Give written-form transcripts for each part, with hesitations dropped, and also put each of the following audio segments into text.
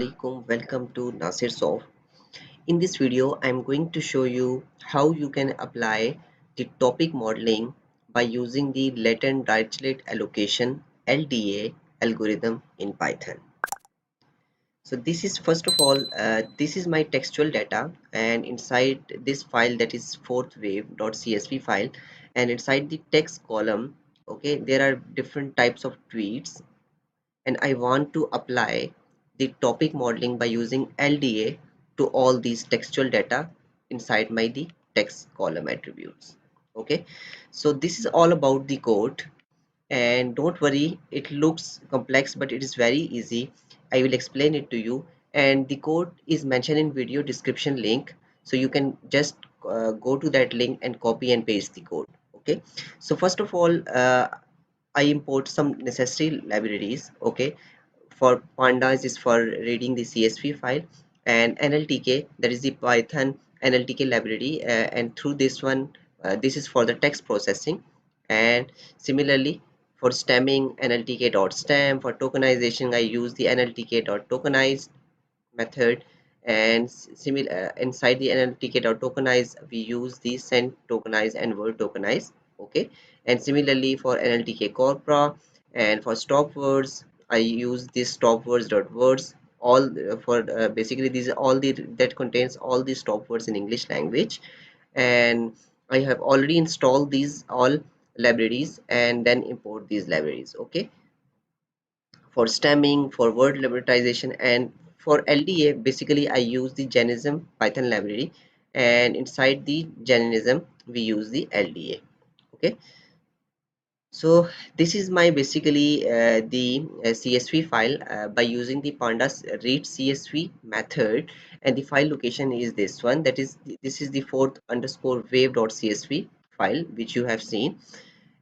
alaikum. Welcome to Nasir Soft. In this video, I'm going to show you how you can apply the topic modeling by using the latent Dirichlet allocation LDA algorithm in Python. So this is first of all, this is my textual data, and inside this file, that is fourthwave.csv file, and inside the text column, okay, there are different types of tweets, and I want to apply the topic modeling by using LDA to all these textual data inside my the text column attributes. Okay, so this is all about the code, and don't worry, it looks complex but it is very easy. I will explain it to you, and the code is mentioned in video description link, so you can just go to that link and copy and paste the code. Okay, so first of all, I import some necessary libraries. Okay, for pandas is for reading the CSV file, and NLTK, that is the Python NLTK library, and through this one, this is for the text processing. And similarly, for stemming, NLTK.stem. For tokenization, I use the NLTK.tokenize method, and similar inside the NLTK.tokenize, we use the send tokenize and word tokenize. Okay, and similarly for NLTK corpora, and for stop words, I use this stop words. All for basically these are all the that contains all the stop words in English language, and I have already installed these all libraries and then import these libraries. Okay, for stemming, for word liberalization, and for LDA, basically I use the Genism Python library, and inside the Genism we use the LDA. Okay, so this is my basically the CSV file by using the pandas read CSV method, and the file location is this one, that is this is the fourth underscore wave.csv file which you have seen.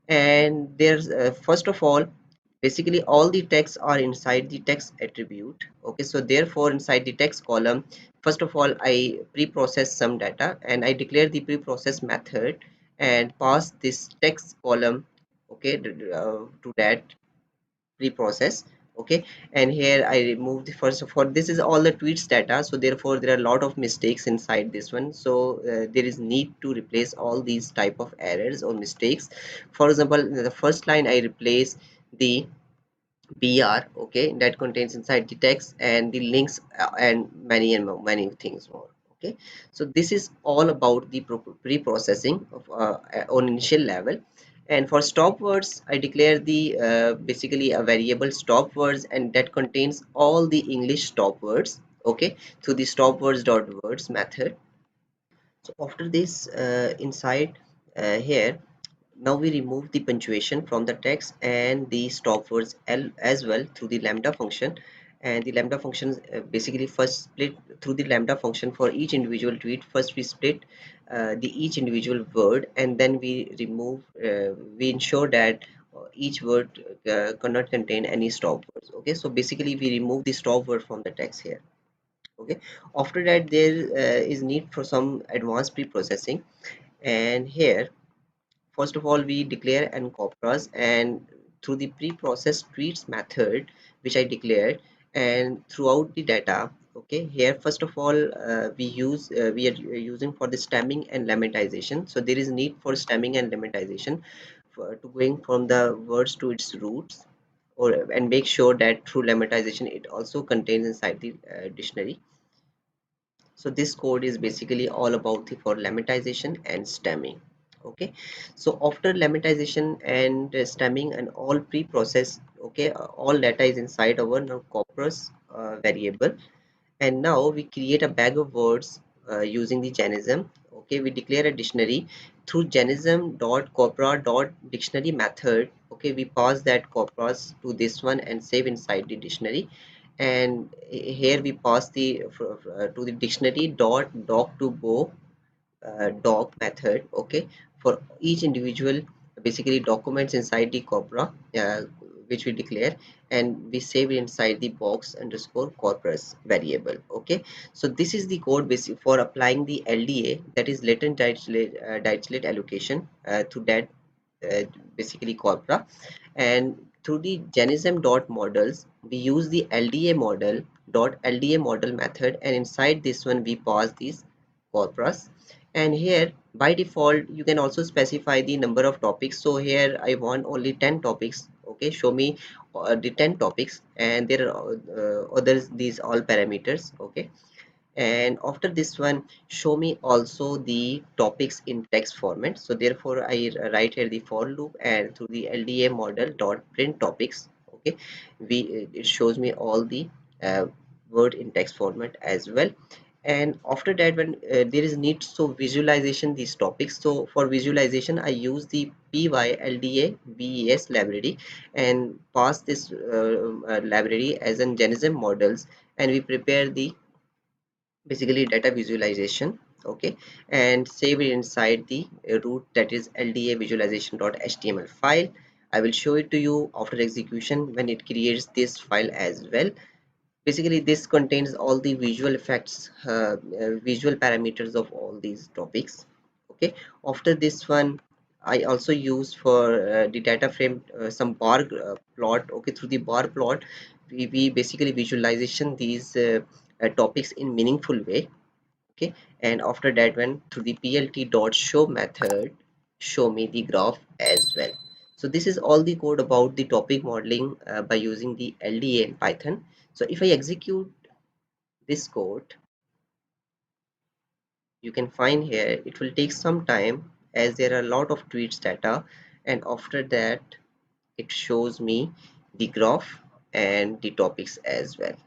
And there's first of all, basically all the texts are inside the text attribute. Okay, so therefore inside the text column, first of all I pre-process some data, and I declare the pre-process method and pass this text column, okay, to that pre-process. Okay, and here I remove the first of all, this is all the tweets data, so therefore there are a lot of mistakes inside this one, so there is need to replace all these type of errors or mistakes. For example, in the first line I replace the BR, okay, that contains inside the text, and the links, and many things more. Okay, so this is all about the pre-processing of on initial level. And for stop words, I declare the basically a variable stop words, and that contains all the English stop words. Okay, through the stop words dot words method. So after this, inside here, now we remove the punctuation from the text and the stop words L as well through the lambda function. And the lambda function basically first split through the lambda function for each individual tweet. First we split the each individual word, and then we remove, we ensure that each word cannot contain any stop words. Okay, so basically we remove the stop word from the text here. Okay, after that there is need for some advanced pre-processing, and here first of all we declare n corpus, and through the pre-processed tweets method which I declared, and throughout the data. Okay, here first of all we are using for the stemming and lemmatization, so there is need for stemming and lemmatization for to going from the words to its roots, or and make sure that through lemmatization it also contains inside the dictionary. So this code is basically all about the for lemmatization and stemming. Okay, so after lemmatization and stemming and all pre-processed, okay, all data is inside our now corpus variable, and now we create a bag of words using the Genism. Okay, we declare a dictionary through Genism dot corpora dot dictionary method. Okay, we pass that corpus to this one and save inside the dictionary, and here we pass the to the dictionary dot doc to go doc method. Okay, for each individual basically documents inside the corpora, which we declare, and we save it inside the box underscore corpus variable. Okay, so this is the code basic for applying the LDA, that is latent Dirichlet allocation, to that uh, basically corpora. And through the Genism dot models, we use the LDA model dot LDA model method, and inside this one we pass this corpus. And here by default you can also specify the number of topics. So here I want only 10 topics. Okay, show me the 10 topics, and there are others, these all parameters. Okay, and after this one show me also the topics in text format. So therefore I write here the for loop, and through the LDA model dot print topics. Okay, we it shows me all the uh, word in text format as well. And after that, when there is need so visualization these topics, so for visualization I use the PYLDA library and pass this library as an Genism models, and we prepare the basically data visualization. Okay, and save it inside the root, that is LDA visualization.html file. I will show it to you after execution when it creates this file as well. Basically this contains all the visual effects, visual parameters of all these topics. Okay, after this one I also use for the data frame some bar plot. Okay, through the bar plot we basically visualization these topics in meaningful way. Okay, and after that one through the plt dot show method show me the graph as well. So this is all the code about the topic modeling by using the LDA in Python. So if I execute this code, you can find here it will take some time as there are a lot of tweets data, and after that it shows me the graph and the topics as well.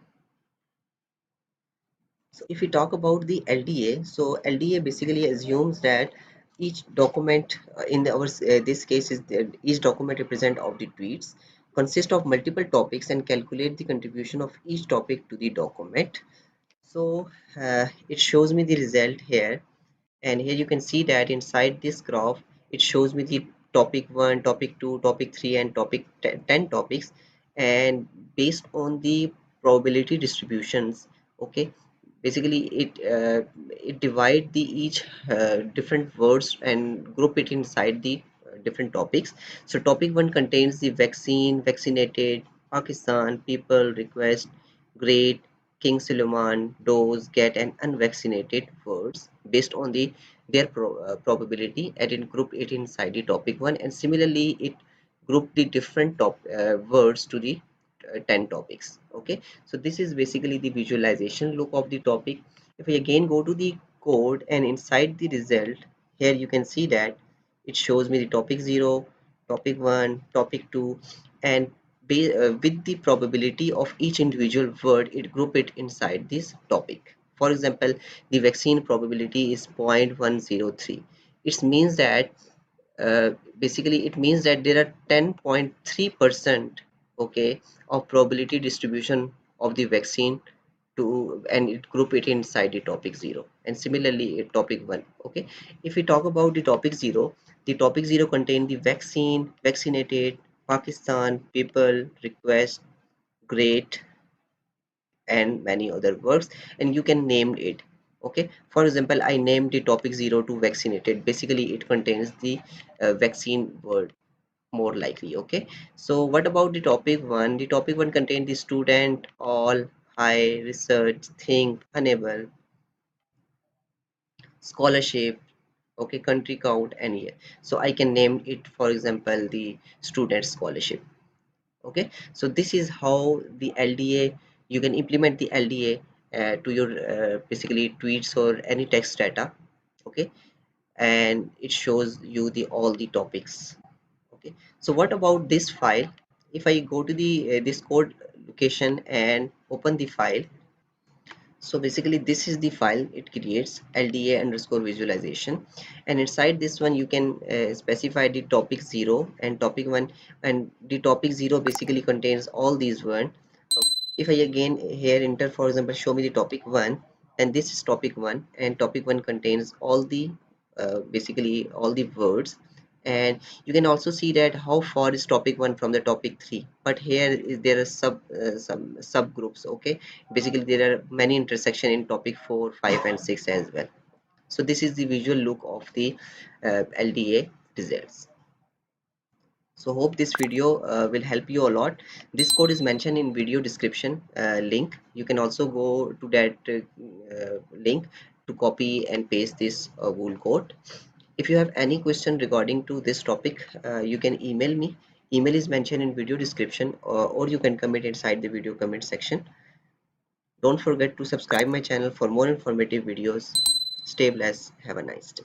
So if we talk about the LDA, so LDA basically assumes that each document in our this case is that each document represent of the tweets consist of multiple topics and calculate the contribution of each topic to the document. So it shows me the result here, and here you can see that inside this graph it shows me the topic 1, topic 2, topic 3 and topic 10 topics, and based on the probability distributions. Okay, basically it divide the each different words and group it inside the different topics. So topic 1 contains the vaccine, vaccinated, Pakistan, people, request, great, King Suleiman, dose, get and unvaccinated words based on the their probability, and it group it inside the topic 1, and similarly it group the different words to the 10 topics. Okay, so this is basically the visualization look of the topic. If we again go to the code and inside the result, here you can see that it shows me the topic 0, topic 1, topic 2, and with the probability of each individual word it group it inside this topic. For example, the vaccine probability is 0.103. It means that basically it means that there are 10.3% okay of probability distribution of the vaccine to, and it group it inside the topic 0, and similarly topic 1. Okay, if we talk about the topic 0 contain the vaccine, vaccinated, Pakistan, people, request, great and many other words, and you can name it. Okay, for example I named the topic 0 to vaccinated. Basically it contains the vaccine word more likely. Okay, so what about the topic 1? The topic 1 contains the student, all, high, research, think, unable, scholarship, okay, country count and year. So I can name it for example the student scholarship. Okay, so this is how the LDA, you can implement the LDA to your basically tweets or any text data. Okay, and it shows you the all the topics. Okay, so what about this file? If I go to the this code location and open the file, so basically this is the file it creates, LDA underscore visualization, and inside this one you can specify the topic 0 and topic 1, and the topic 0 basically contains all these one. If I again here enter for example show me the topic 1, and this is topic 1, and topic 1 contains all the basically all the words, and you can also see that how far is topic 1 from the topic 3, but here is there are some subgroups. Okay, basically there are many intersection in topic 4, 5 and 6 as well. So this is the visual look of the LDA results. So hope this video will help you a lot. This code is mentioned in video description link. You can also go to that link to copy and paste this wool code. If you have any question regarding to this topic, you can email me. Email is mentioned in video description, or you can comment inside the video comment section. Don't forget to subscribe my channel for more informative videos. Stay blessed. Have a nice day.